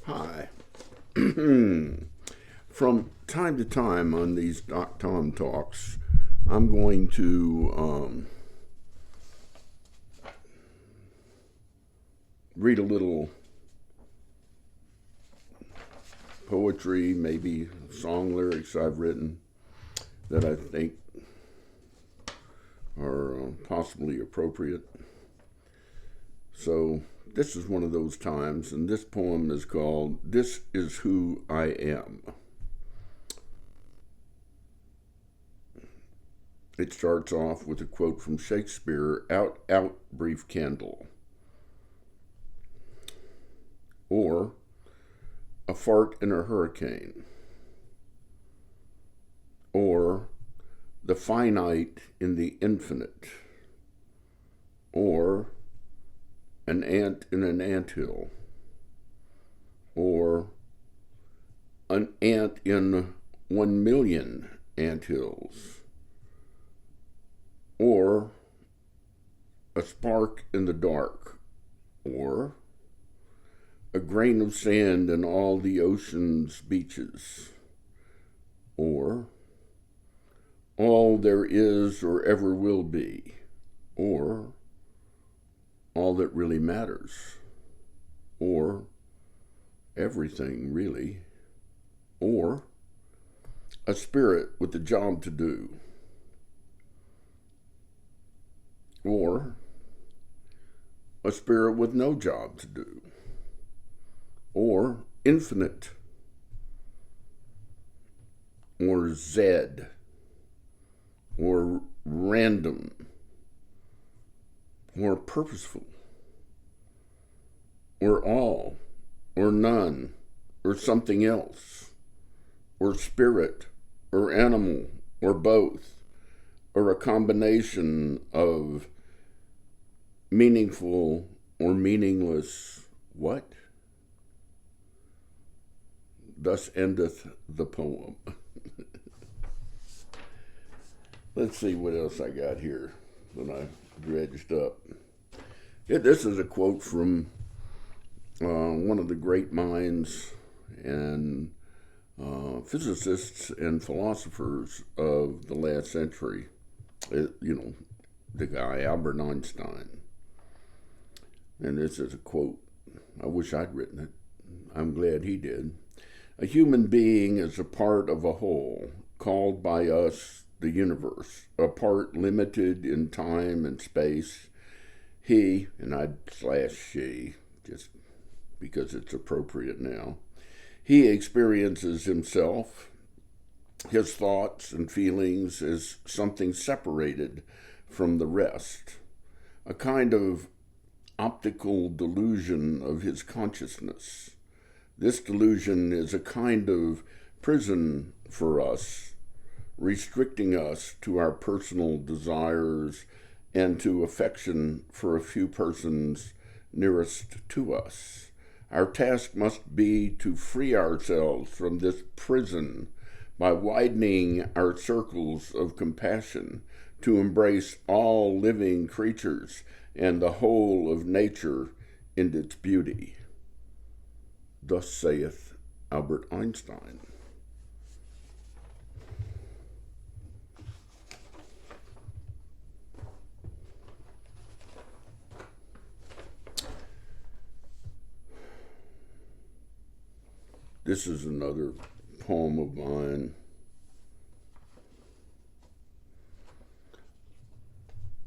Hi. From time to time on these Doc Tom Talks, I'm going to read a little poetry, maybe song lyrics I've written that I think are possibly appropriate. So this is one of those times, and this poem is called This Is Who I Am. It starts off with a quote from Shakespeare, Out, out, brief candle. Or, a fart in a hurricane. Or, the finite in the infinite. Or, an ant in an anthill. Or, an ant in 1,000,000 anthills. Or, a spark in the dark. Or, a grain of sand in all the ocean's beaches. Or, all there is or ever will be. Or, all that really matters. Or, everything really. Or, a spirit with a job to do. Or, a spirit with no job to do. Or, infinite. Or Z. Or random. Or purposeful. Or all. Or none. Or something else. Or spirit. Or animal. Or both. Or a combination of meaningful or meaningless what? Thus endeth the poem. Let's see what else I got here that I dredged up. This is a quote from one of the great minds and physicists and philosophers of the last century. The guy, Albert Einstein. And this is a quote. I wish I'd written it. I'm glad he did. A human being is a part of a whole, called by us the universe, a part limited in time and space. He, and I'd slash she, just because it's appropriate now, he experiences himself, his thoughts and feelings as something separated from the rest, a kind of optical delusion of his consciousness. This delusion is a kind of prison for us, restricting us to our personal desires and to affection for a few persons nearest to us. Our task must be to free ourselves from this prison by widening our circles of compassion, to embrace all living creatures and the whole of nature in its beauty. Thus saith Albert Einstein. This is another poem of mine.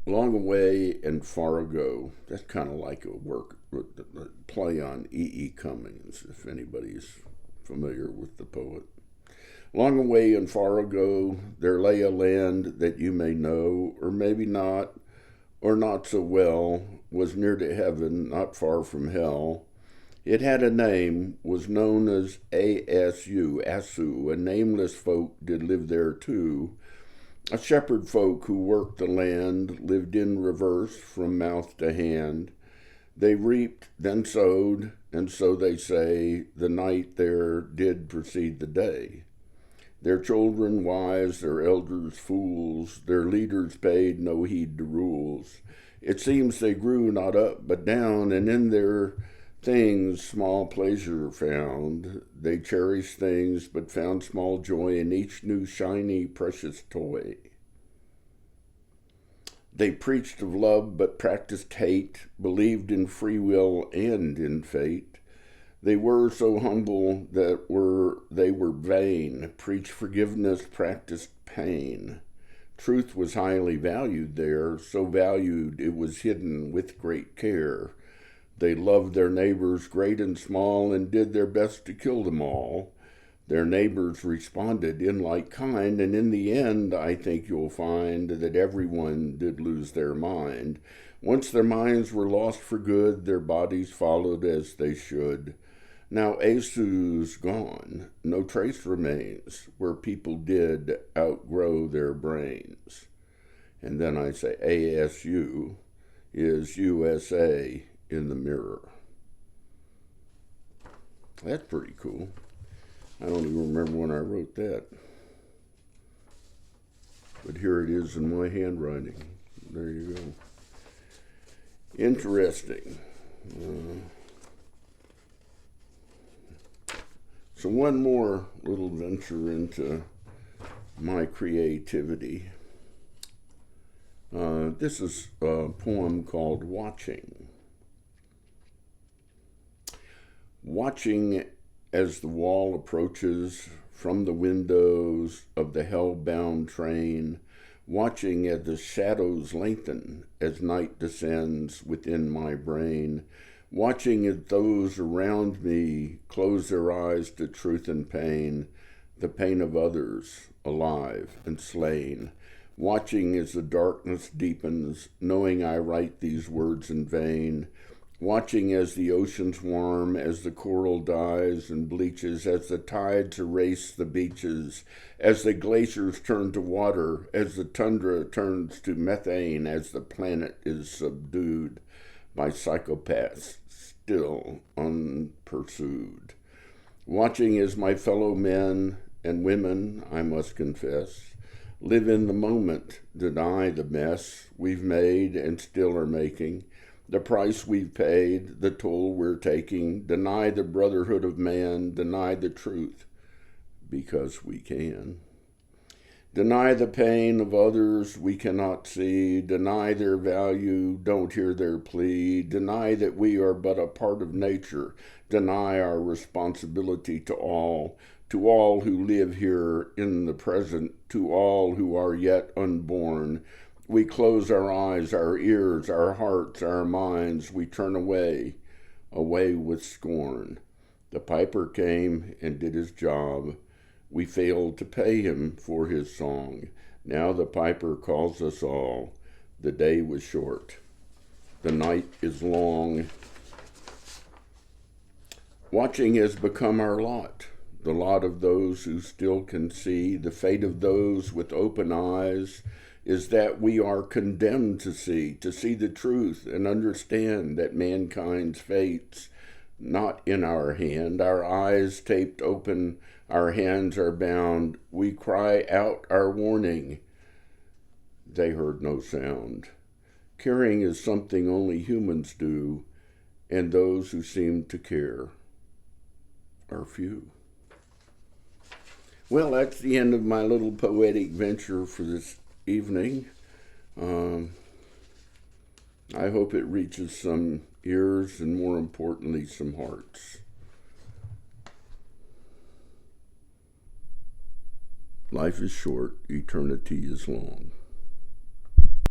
Long away and far ago. That's kind of like a play on E.E. Cummings, if anybody's familiar with the poet. Long away and far ago, there lay a land that you may know, or maybe not, or not so well, was near to heaven, not far from hell. It had a name, was known as Asu, and nameless folk did live there too. A shepherd folk who worked the land lived in reverse from mouth to hand. They reaped, then sowed, and so they say, the night there did precede the day. Their children wise, their elders fools, their leaders paid no heed to rules. It seems they grew not up but down, and in their Things small pleasure found. They cherished things, but found small joy in each new shiny, precious toy. They preached of love, but practiced hate, believed in free will and in fate. They were so humble that they were vain, preached forgiveness, practiced pain. Truth was highly valued there, so valued it was hidden with great care. They loved their neighbors, great and small, and did their best to kill them all. Their neighbors responded in like kind, and in the end, I think you'll find that everyone did lose their mind. Once their minds were lost for good, their bodies followed as they should. Now Asu's gone, no trace remains where people did outgrow their brains. And then I say ASU is USA in the mirror. That's pretty cool. I don't even remember when I wrote that. But here it is in my handwriting. There you go. Interesting. So one more little venture into my creativity. This is a poem called Watching. Watching as the wall approaches from the windows of the hell-bound train, watching as the shadows lengthen as night descends within my brain, watching as those around me close their eyes to truth and pain, the pain of others alive and slain, watching as the darkness deepens, knowing I write these words in vain, watching as the oceans warm, as the coral dies and bleaches, as the tides erase the beaches, as the glaciers turn to water, as the tundra turns to methane, as the planet is subdued by psychopaths still unpursued. Watching as my fellow men and women, I must confess, live in the moment, deny the mess we've made and still are making, the price we've paid, the toll we're taking, deny the brotherhood of man, deny the truth, because we can. Deny the pain of others we cannot see, deny their value, don't hear their plea, deny that we are but a part of nature, deny our responsibility to all who live here in the present, to all who are yet unborn. We close our eyes, our ears, our hearts, our minds, we turn away with scorn. The piper came and did his job. We failed to pay him for his song. Now the piper calls us all. The day was short. The night is long. Watching has become our lot, the lot of those who still can see. The fate of those with open eyes is that we are condemned to see the truth and understand that mankind's fate's not in our hand. Our eyes taped open, our hands are bound. We cry out our warning. They heard no sound. Caring is something only humans do, and those who seem to care are few. Well, that's the end of my little poetic venture for this evening. I hope it reaches some ears and, more importantly, some hearts. Life is short, eternity is long.